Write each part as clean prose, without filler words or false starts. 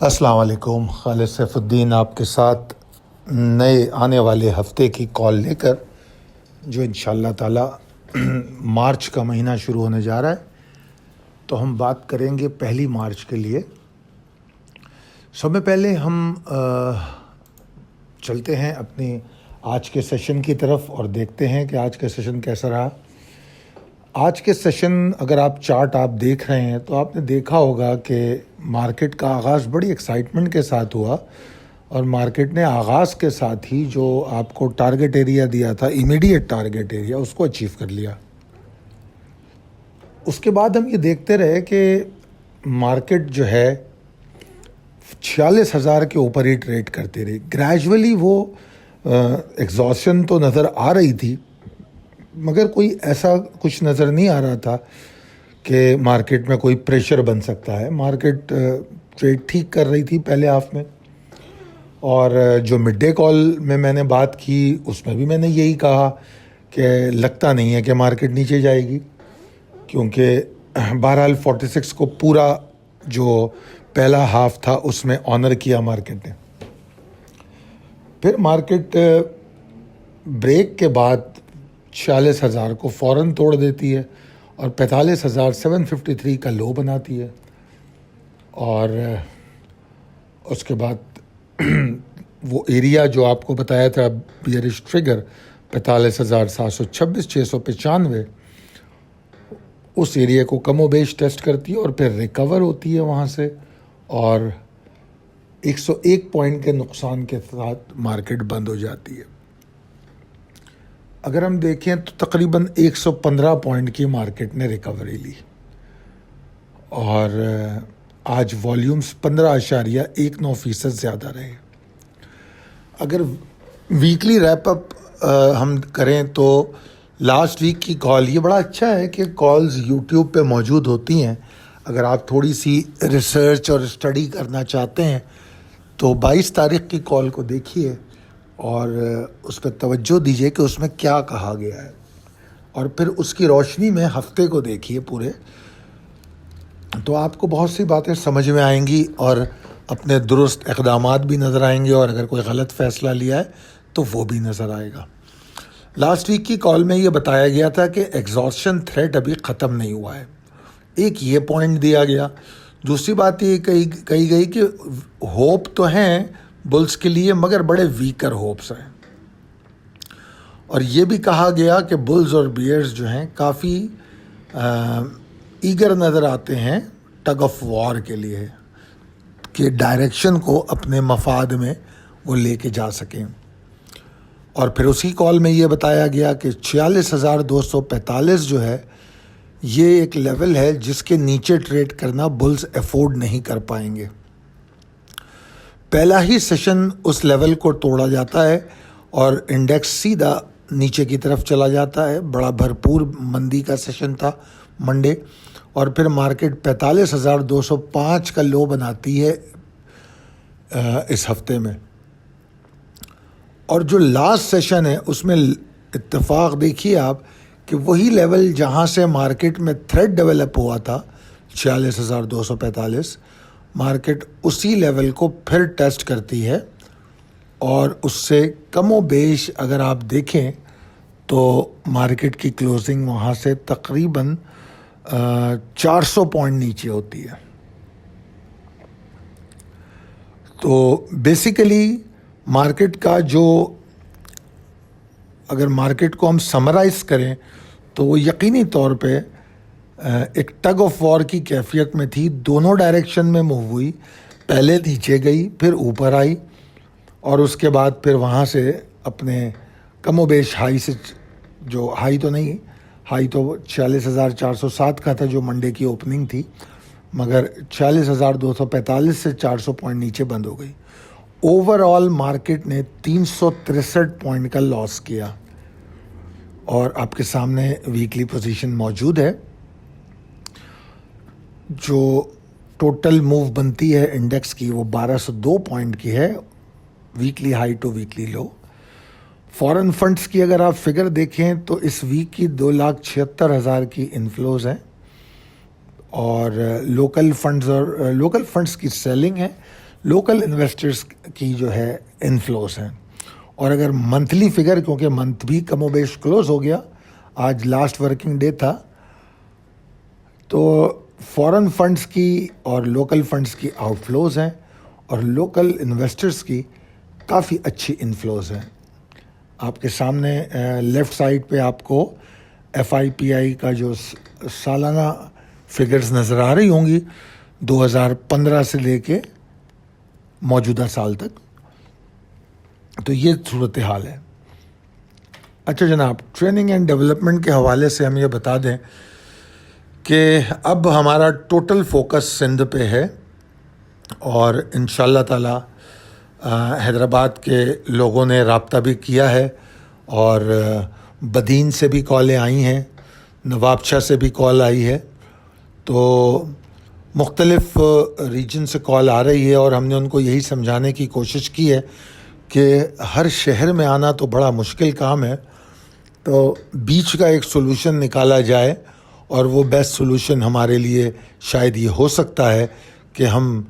السلام علیکم، خالد سیف الدین آپ کے ساتھ نئے آنے والے ہفتے کی کال لے کر، جو انشاءاللہ تعالی مارچ کا مہینہ شروع ہونے جا رہا ہے، تو ہم بات کریں گے پہلی مارچ کے لیے۔ سب میں پہلے ہم چلتے ہیں اپنی آج کے سیشن کی طرف اور دیکھتے ہیں کہ آج کا سیشن کیسا رہا۔ آج کے سیشن اگر آپ چارٹ دیکھ رہے ہیں تو آپ نے دیکھا ہوگا کہ مارکیٹ کا آغاز بڑی ایکسائٹمنٹ کے ساتھ ہوا، اور مارکیٹ نے آغاز کے ساتھ ہی جو آپ کو ٹارگٹ ایریا دیا تھا، امیڈیٹ ٹارگٹ ایریا، اس کو اچیو کر لیا۔ اس کے بعد ہم یہ دیکھتے رہے کہ مارکیٹ جو ہے 46,000 کے اوپر ہی ٹریڈ کرتے رہی۔ گریجولی وہ ایگزاسشن تو نظر آ رہی تھی، مگر کوئی ایسا کچھ نظر نہیں آ رہا تھا کہ مارکیٹ میں کوئی پریشر بن سکتا ہے۔ مارکیٹ ٹریڈ ٹھیک کر رہی تھی پہلے ہاف میں، اور جو مڈ ڈے کال میں نے بات کی اس میں بھی میں نے یہی کہا کہ لگتا نہیں ہے کہ مارکیٹ نیچے جائے گی، کیونکہ بہرحال 46 کو پورا جو پہلا ہاف تھا اس میں آنر کیا مارکیٹ نے۔ پھر مارکیٹ بریک کے بعد 46,000 کو فوراً توڑ دیتی ہے اور 45,753 کا لو بناتی ہے، اور اس کے بعد وہ ایریا جو آپ کو بتایا تھا بیئرش ٹریگر 45,726 695، اس ایریا کو کم و بیش ٹیسٹ کرتی ہے اور پھر ریکور ہوتی ہے وہاں سے، اور 101 پوائنٹ کے نقصان کے ساتھ مارکیٹ بند ہو جاتی ہے۔ اگر ہم دیکھیں تو تقریباً 115 پوائنٹ کی مارکیٹ نے ریکوری لی، اور آج والیومز 15.19% زیادہ رہے۔ اگر ویکلی ریپ اپ ہم کریں تو لاسٹ ویک کی کال، یہ بڑا اچھا ہے کہ کالز یوٹیوب پہ موجود ہوتی ہیں۔ اگر آپ تھوڑی سی ریسرچ اور اسٹڈی کرنا چاہتے ہیں تو 22 تاریخ کی کال کو دیکھیے اور اس پہ توجہ دیجیے کہ اس میں کیا کہا گیا ہے، اور پھر اس کی روشنی میں ہفتے کو دیکھیے پورے، تو آپ کو بہت سی باتیں سمجھ میں آئیں گی اور اپنے درست اقدامات بھی نظر آئیں گے، اور اگر کوئی غلط فیصلہ لیا ہے تو وہ بھی نظر آئے گا۔ لاسٹ ویک کی کال میں یہ بتایا گیا تھا کہ ایگزاسشن تھریٹ ابھی ختم نہیں ہوا ہے، ایک یہ پوائنٹ دیا گیا۔ دوسری بات یہ کہی گئی کہ ہوپ تو ہیں بلز کے لیے، مگر بڑے ویکر ہوپس ہیں، اور یہ بھی کہا گیا کہ بلز اور بیئرز جو ہیں کافی ایگر نظر آتے ہیں ٹگ آف وار کے لیے، کہ ڈائریکشن کو اپنے مفاد میں وہ لے کے جا سکیں۔ اور پھر اسی کال میں یہ بتایا گیا کہ 46,245 جو ہے یہ ایک لیول ہے جس کے نیچے ٹریڈ کرنا بلز افورڈ نہیں کر پائیں گے۔ پہلا ہی سیشن اس لیول کو توڑا جاتا ہے اور انڈیکس سیدھا نیچے کی طرف چلا جاتا ہے۔ بڑا بھرپور مندی کا سیشن تھا منڈے، اور پھر مارکیٹ 45,205 کا لو بناتی ہے اس ہفتے میں۔ اور جو لاسٹ سیشن ہے اس میں اتفاق دیکھیے آپ کہ وہی لیول جہاں سے مارکیٹ میں تھریڈ ڈیولپ ہوا تھا 46,245، مارکیٹ اسی لیول کو پھر ٹیسٹ کرتی ہے، اور اس سے کم و بیش اگر آپ دیکھیں تو مارکیٹ کی کلوزنگ وہاں سے تقریباً 400 پوائنٹ نیچے ہوتی ہے۔ تو بیسیکلی مارکیٹ کا جو، اگر مارکیٹ کو ہم سمرائز کریں تو وہ یقینی طور پہ ایک ٹگ آف وار کی کیفیت میں تھی، دونوں ڈائریکشن میں موو ہوئی، پہلے نیچے گئی پھر اوپر آئی، اور اس کے بعد پھر وہاں سے اپنے کم و بیش ہائی سے، جو ہائی تو نہیں، ہائی تو 46,407 کا تھا جو منڈے کی اوپننگ تھی، مگر 46,245 سے 400 پوائنٹ نیچے بند ہو گئی۔ اوور آل مارکیٹ نے 363 پوائنٹ کا لاس کیا، اور آپ کے سامنے ویکلی پوزیشن موجود ہے۔ جو ٹوٹل موو بنتی ہے انڈیکس کی وہ 1,202 پوائنٹ کی ہے، weekly high to weekly low. Foreign funds کی اگر آپ فگر دیکھیں تو اس ویک کی 2,76,000 کی انفلوز ہیں، اور لوکل فنڈس کی سیلنگ ہے، لوکل انویسٹرز کی جو ہے انفلوز ہیں. اور اگر منتھلی فگر، کیونکہ منتھ بھی کم و بیش کلوز ہو گیا، آج لاسٹ ورکنگ ڈے تھا، تو فارن فنڈس کی اور لوکل فنڈس کی آؤٹ فلوز ہیں، اور لوکل انویسٹرز کی کافی اچھی انفلوز ہیں. آپ کے سامنے لیفٹ سائڈ پہ آپ کو FIPI کا جو سالانہ فگرز نظر آ رہی ہوں گی 2015 سے لے کے موجودہ سال تک. تو یہ صورتحال ہے. اچھا جناب، ٹریننگ اینڈ ڈیولپمنٹ کے حوالے سے ہم یہ بتا دیں کہ اب ہمارا ٹوٹل فوکس سندھ پہ ہے، اور انشاءاللہ تعالی حیدرآباد کے لوگوں نے رابطہ بھی کیا ہے، اور بدین سے بھی کالیں آئی ہیں، نواب شاہ سے بھی کال آئی ہے، تو مختلف ریجن سے کال آ رہی ہے. اور ہم نے ان کو یہی سمجھانے کی کوشش کی ہے کہ ہر شہر میں آنا تو بڑا مشکل کام ہے، تو بیچ کا ایک سولوشن نکالا جائے. اور وہ بیسٹ سولوشن ہمارے لیے شاید یہ ہو سکتا ہے کہ ہم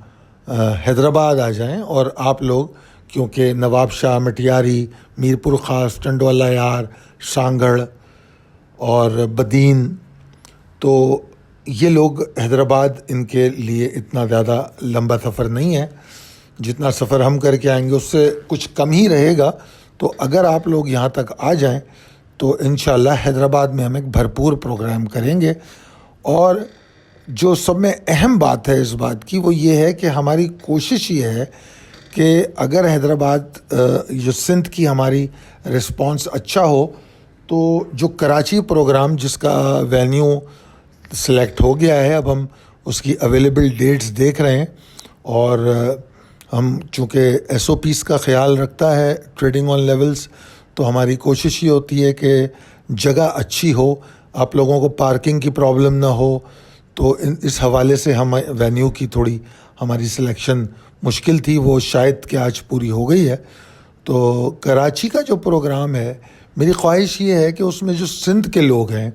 حیدرآباد آ جائیں، اور آپ لوگ، کیونکہ نواب شاہ، مٹیاری، میر پور خاص، ٹنڈوالا یار، سانگڑ اور بدین، تو یہ لوگ حیدرآباد ان کے لیے اتنا زیادہ لمبا سفر نہیں ہے. جتنا سفر ہم کر کے آئیں گے اس سے کچھ کم ہی رہے گا. تو اگر آپ لوگ یہاں تک آ جائیں تو انشاءاللہ حیدرآباد میں ہم ایک بھرپور پروگرام کریں گے. اور جو سب میں اہم بات ہے اس بات کی، وہ یہ ہے کہ ہماری کوشش یہ ہے کہ اگر حیدرآباد جو سندھ کی ہماری رسپانس اچھا ہو، تو جو کراچی پروگرام جس کا وینیو سلیکٹ ہو گیا ہے، اب ہم اس کی اویلیبل ڈیٹس دیکھ رہے ہیں. اور ہم چونکہ SOPs کا خیال رکھتا ہے ٹریڈنگ آن لیولز، تو ہماری کوشش یہ ہوتی ہے کہ جگہ اچھی ہو، آپ لوگوں کو پارکنگ کی پرابلم نہ ہو. تو اس حوالے سے ہم وینیو کی تھوڑی ہماری سلیکشن مشکل تھی، وہ شاید کہ آج پوری ہو گئی ہے. تو کراچی کا جو پروگرام ہے، میری خواہش یہ ہے کہ اس میں جو سندھ کے لوگ ہیں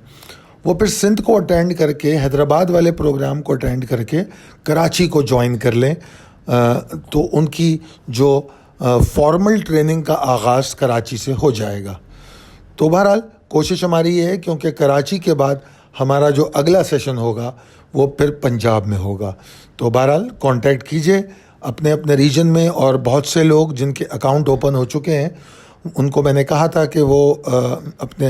وہ پھر سندھ کو اٹینڈ کر کے، حیدرآباد والے پروگرام کو اٹینڈ کر کے کراچی کو جوائن کر لیں. تو ان کی جو فارمل ٹریننگ کا آغاز کراچی سے ہو جائے گا. تو بہرحال کوشش ہماری یہ ہے، کیونکہ کراچی کے بعد ہمارا جو اگلا سیشن ہوگا وہ پھر پنجاب میں ہوگا. تو بہرحال کانٹیکٹ کیجئے اپنے اپنے ریجن میں. اور بہت سے لوگ جن کے اکاؤنٹ اوپن ہو چکے ہیں، ان کو میں نے کہا تھا کہ وہ اپنے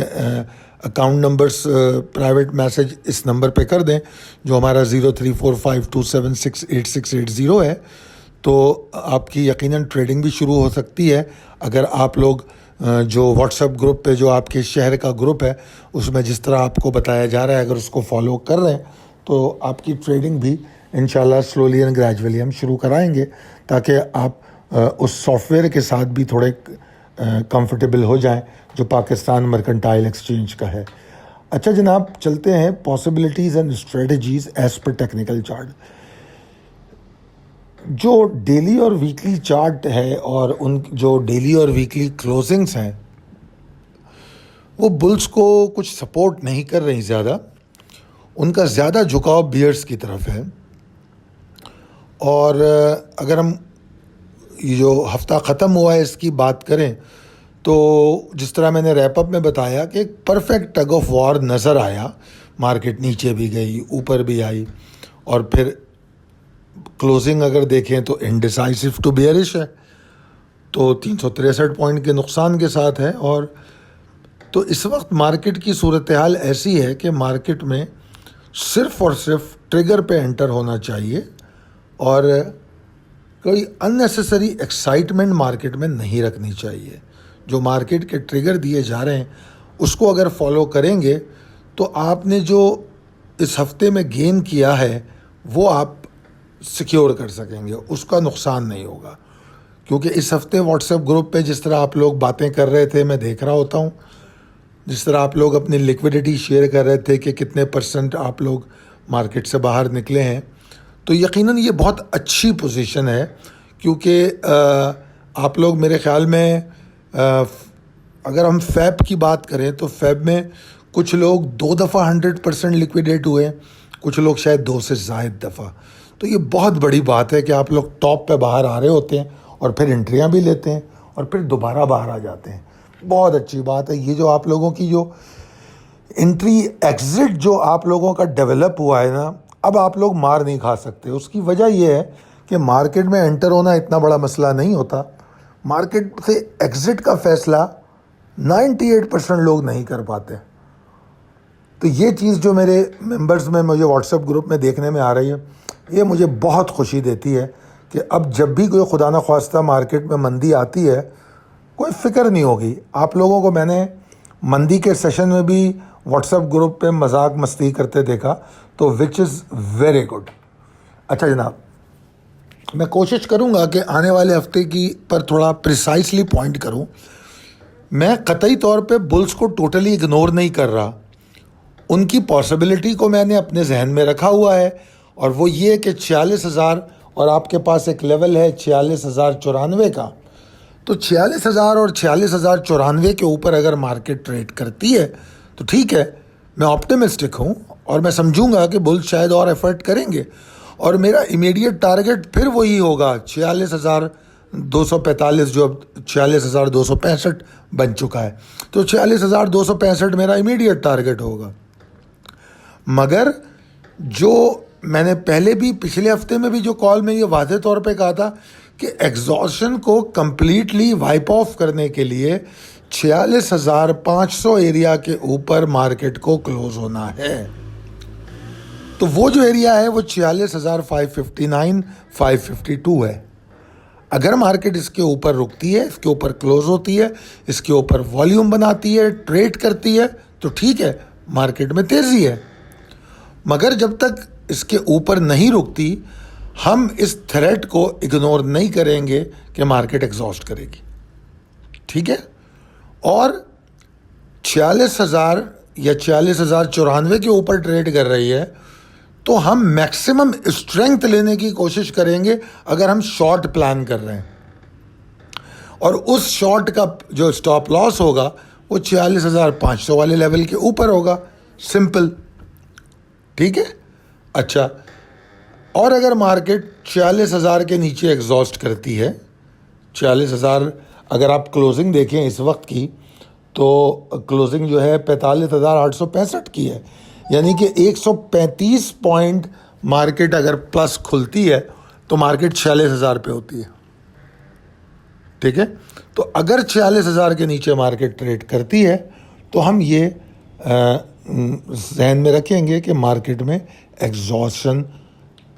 اکاؤنٹ نمبرز پرائیویٹ میسج اس نمبر پہ کر دیں، جو ہمارا 0345276860 ہے. تو آپ کی یقیناً ٹریڈنگ بھی شروع ہو سکتی ہے. اگر آپ لوگ جو واٹس ایپ گروپ پہ، جو آپ کے شہر کا گروپ ہے، اس میں جس طرح آپ کو بتایا جا رہا ہے، اگر اس کو فالو کر رہے ہیں تو آپ کی ٹریڈنگ بھی انشاءاللہ سلولی اینڈ گریجولی ہم شروع کرائیں گے، تاکہ آپ اس سافٹ ویئر کے ساتھ بھی تھوڑے کمفرٹیبل ہو جائیں جو پاکستان مرکنٹائل ایکسچینج کا ہے. اچھا جناب، چلتے ہیں possibilities and strategies as per technical chart. جو ڈیلی اور ویکلی چارٹ ہے، اور ان جو ڈیلی اور ویکلی کلوزنگز ہیں، وہ بلز کو کچھ سپورٹ نہیں کر رہی زیادہ. ان کا زیادہ جھکاؤ بیئرز کی طرف ہے. اور اگر ہم یہ جو ہفتہ ختم ہوا ہے اس کی بات کریں، تو جس طرح میں نے ریپ اپ میں بتایا کہ ایک پرفیکٹ ٹگ آف وار نظر آیا. مارکیٹ نیچے بھی گئی، اوپر بھی آئی، اور پھر کلوزنگ اگر دیکھیں تو انڈیسائسو ٹو بیئرش ہے، تو 363 پوائنٹ کے نقصان کے ساتھ ہے. اور تو اس وقت مارکیٹ کی صورتحال ایسی ہے کہ مارکیٹ میں صرف اور صرف ٹریگر پہ انٹر ہونا چاہیے، اور کوئی اننیسیسری ایکسائٹمنٹ مارکیٹ میں نہیں رکھنی چاہیے. جو مارکیٹ کے ٹریگر دیے جا رہے ہیں اس کو اگر فالو کریں گے تو آپ نے جو اس ہفتے میں گین کیا ہے وہ آپ سیکیور کر سکیں گے، اس کا نقصان نہیں ہوگا. کیونکہ اس ہفتے واٹس ایپ گروپ پہ جس طرح آپ لوگ باتیں کر رہے تھے، میں دیکھ رہا ہوتا ہوں، جس طرح آپ لوگ اپنی لیکوڈیٹی شیئر کر رہے تھے کہ کتنے % آپ لوگ مارکیٹ سے باہر نکلے ہیں، تو یقیناً یہ بہت اچھی پوزیشن ہے. کیونکہ آپ لوگ میرے خیال میں اگر ہم فیب کی بات کریں تو فیب میں کچھ لوگ 2 دفعہ 100% لیکویڈیٹ ہوئے، کچھ لوگ شاید 2 سے زائد دفعہ. تو یہ بہت بڑی بات ہے کہ آپ لوگ ٹاپ پہ باہر آ رہے ہوتے ہیں اور پھر انٹریاں بھی لیتے ہیں اور پھر دوبارہ باہر آ جاتے ہیں. بہت اچھی بات ہے. یہ جو آپ لوگوں کی جو انٹری ایگزٹ جو آپ لوگوں کا ڈیولپ ہوا ہے نا، اب آپ لوگ مار نہیں کھا سکتے. اس کی وجہ یہ ہے کہ مارکیٹ میں انٹر ہونا اتنا بڑا مسئلہ نہیں ہوتا، مارکیٹ سے ایگزٹ کا فیصلہ 98% لوگ نہیں کر پاتے. تو یہ چیز جو میرے ممبرز میں مجھے واٹس ایپ گروپ میں دیکھنے میں آ رہی ہے، یہ مجھے بہت خوشی دیتی ہے کہ اب جب بھی کوئی خدا نخواستہ مارکیٹ میں مندی آتی ہے، کوئی فکر نہیں ہوگی. آپ لوگوں کو میں نے مندی کے سیشن میں بھی واٹس ایپ گروپ پہ مذاق مستی کرتے دیکھا، تو وچ از ویری گڈ. اچھا جناب، میں کوشش کروں گا کہ آنے والے ہفتے کی پر تھوڑا پریسائسلی پوائنٹ کروں. میں قطعی طور پہ بلز کو ٹوٹلی اگنور نہیں کر رہا. ان کی پاسبلٹی کو میں نے اپنے ذہن میں رکھا ہوا ہے، اور وہ یہ کہ 46,000 اور آپ کے پاس ایک لیول ہے 46,094 کا. تو 46,000 اور 46,094 کے اوپر اگر مارکیٹ ٹریڈ کرتی ہے تو ٹھیک ہے، میں آپٹیمسٹک ہوں اور میں سمجھوں گا کہ بلز شاید اور ایفرٹ کریں گے. اور میرا امیڈیٹ ٹارگٹ پھر وہی ہوگا 46,245 جو اب 46,265 بن چکا ہے. تو 46,265 میرا امیڈیٹ ٹارگٹ ہوگا. مگر جو میں نے پہلے بھی پچھلے ہفتے میں بھی جو کال میں یہ واضح طور پہ کہا تھا کہ ایگزاسشن کو کمپلیٹلی وائپ آف کرنے کے لیے 46,500 ایریا کے اوپر مارکیٹ کو کلوز ہونا ہے. تو وہ جو ایریا ہے وہ 46,559 552 ہے. اگر مارکیٹ اس کے اوپر رکتی ہے، اس کے اوپر کلوز ہوتی ہے، اس کے اوپر والیوم بناتی ہے، ٹریڈ کرتی ہے، تو ٹھیک ہے، مارکیٹ میں تیزی ہے. مگر جب تک اس کے اوپر نہیں رکتی، ہم اس تھریٹ کو اگنور نہیں کریں گے کہ مارکیٹ ایگزاسٹ کرے گی. ٹھیک ہے. اور 46,000 یا 46,094 کے اوپر ٹریڈ کر رہی ہے تو ہم میکسیمم اسٹرینگتھ لینے کی کوشش کریں گے اگر ہم شارٹ پلان کر رہے ہیں. اور اس شارٹ کا جو اسٹاپ لاس ہوگا وہ 46,500 والے لیول کے اوپر ہوگا. سمپل. ٹھیک ہے. اچھا، اور اگر مارکیٹ 46,000 کے نیچے ایگزاسٹ کرتی ہے، 46,000 اگر آپ کلوزنگ دیکھیں اس وقت کی تو کلوزنگ جو ہے 45,865 کی ہے، یعنی کہ 135 پوائنٹ مارکیٹ اگر پلس کھلتی ہے تو مارکیٹ 46,000 پہ ہوتی ہے. ٹھیک ہے. تو اگر 46,000 کے نیچے مارکیٹ ٹریڈ کرتی ہے تو ہم یہ ذہن میں رکھیں گے کہ مارکیٹ میں ایگزاسشن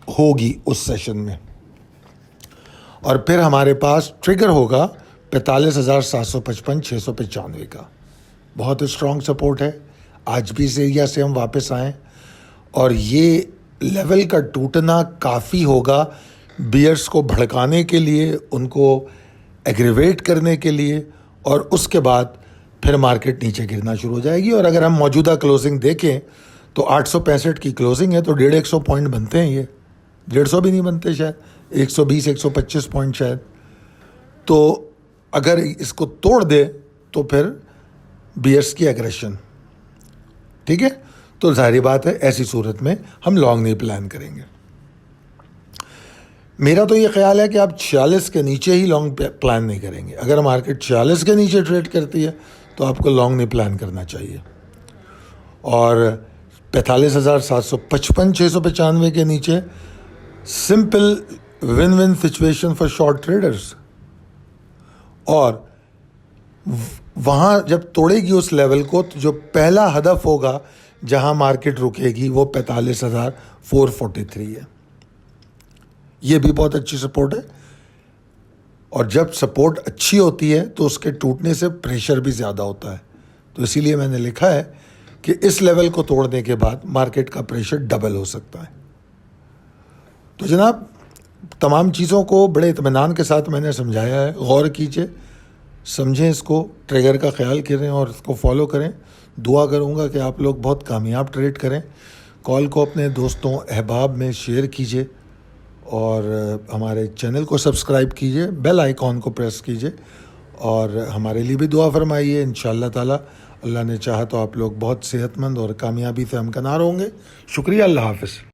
ہوگی اس سیشن میں. اور پھر ہمارے پاس ٹریگر ہوگا 45,755 695 کا. بہت اسٹرانگ سپورٹ ہے. آج بھی اس ایریا سے ہم واپس آئیں اور یہ لیول کا ٹوٹنا کافی ہوگا بیئرس کو بھڑکانے کے لیے، ان کو ایگریویٹ کرنے کے لیے، اور اس کے بعد پھر مارکیٹ نیچے گرنا شروع ہو جائے گی. اور اگر ہم موجودہ کلوزنگ دیکھیں تو 865 کی کلوزنگ ہے تو 150 پوائنٹ بنتے ہیں. یہ 150 بھی نہیں بنتے، شاید 120 125 پوائنٹ شاید. تو اگر اس کو توڑ دے تو پھر بیئرس کی ایگریشن. ٹھیک ہے. تو ظاہری بات ہے ایسی صورت میں ہم لانگ نہیں پلان کریں گے. میرا تو یہ خیال ہے کہ آپ 46 کے نیچے ہی لانگ پلان نہیں کریں گے. اگر مارکیٹ 46 کے نیچے ٹریڈ کرتی ہے تو آپ کو لانگ نہیں پلان کرنا چاہیے. اور 45,755 695 کے نیچے simple one one situation for short traders. اور وہاں جب توڑے گی اس لیول کو تو جو پہلا ہدف ہوگا جہاں مارکیٹ رکے گی وہ 45,443 ہے. یہ بھی بہت اچھی سپورٹ ہے. اور جب سپورٹ اچھی ہوتی ہے تو اس کے ٹوٹنے سے پریشر بھی زیادہ ہوتا ہے. تو اسی لیے میں نے لکھا ہے کہ اس لیول کو توڑنے کے بعد مارکیٹ کا پریشر ڈبل ہو سکتا ہے. تو جناب تمام چیزوں کو بڑے اطمینان کے ساتھ میں نے سمجھایا ہے. غور کیجئے، سمجھیں اس کو، ٹریگر کا خیال کریں اور اس کو فالو کریں. دعا کروں گا کہ آپ لوگ بہت کامیاب ٹریڈ کریں. کال کو اپنے دوستوں احباب میں شیئر کیجئے اور ہمارے چینل کو سبسکرائب کیجئے، بیل آئیکن کو پریس کیجئے اور ہمارے لیے بھی دعا فرمائیے. انشاءاللہ تعالیٰ اللہ نے چاہا تو آپ لوگ بہت صحت مند اور کامیابی سے ہمکنار ہوں گے. شکریہ. اللہ حافظ.